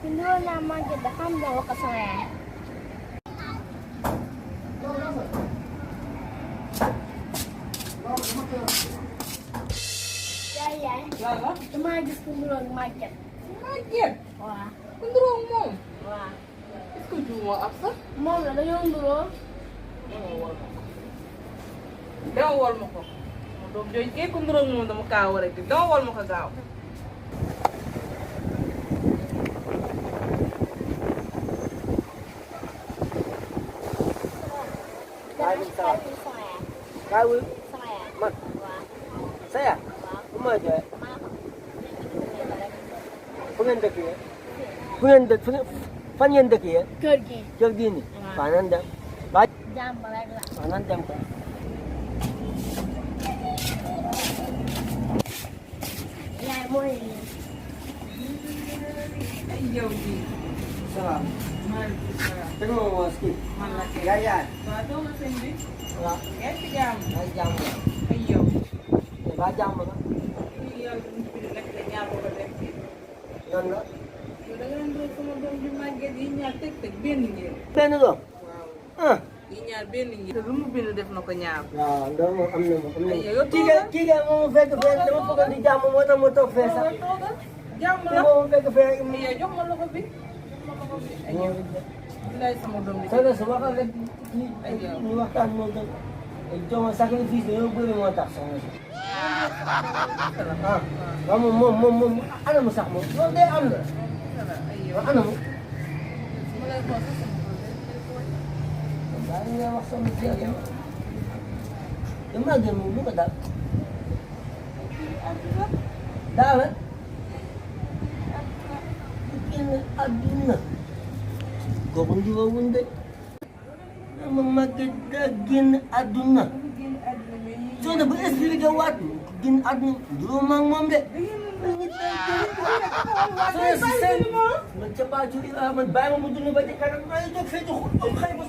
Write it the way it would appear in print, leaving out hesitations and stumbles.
pinduan naman kita kan bawa ke saya. Ya, Lala? tumagis pinduan market. Market? Wah, Cenderung moom. wah. Est-ce que juumoo ab sax? Moom la dañoo nduroo. Dama wol ma ko. Ma doom jooju kay ku nduroog moom dama kaa war a gis dama wol ma ko gaaw. Saya. Kawi, Saya. man, Wah, saya, wah. umaga, Maaf. fu ngeen dëkkee? Fu ngeen dëkk, fan ngeen dëkkee? Kër gi. Kër gii nii. Waaw. Faa nan dem. Waa Jàmm rek la. faa nan dem ko. Yaay mooy lii. Ay yow jii. Salaam. Maaleykum salaam. Te nga ma kii. Man la kay. Yaay yaay. Waaw doo nga sëñ bi. Waaw. Yaa ngi ci jàmm. Ay jàmm la. Ay yow. Ba jàmm la. Yow ñu fi nekk la ñaar ko def fii. Nan la. Yow da nga leen doon sama doom ju màgget yi ñaar teg teg benn ngeen. Benn doom. Waaw. Ah. yi ñaar benn ngeen. te lu mu bind def na ko ñaar. waaw loolu moom am na moom am na. Ay yow kii kay kii kay moom fekk fee dama bëggoon di jàmm moo tax ma toog fee sax. toogal jàmm te la. moom fekk fee. yow jox ma loxo bi. jox ma loxo bi. ay yow. bilaay sama doom bi. Sëñ su waxal rek ñu waxtaan moo gën. Jooma sacrifice dañoo bëri moo tax soxna si. ah waaw moom ana mu sax moom loolu day am la. ay yow. waaw ana mu. ma lay xool sax sama doom bi. daa ngi wax soxna si yow tamit. te màggee moom lu ko daal. daal la. génn àdduna. kooku ndiwawuñ de. dama màggee daa génn àdduna. soo de bu expliqué waat génn àdduna juróom ak moom de. soo de si seen. man ca baa juri man bàyyi ma mu dund ba ci kanam maa ngi jóg fee ci xul xëy ba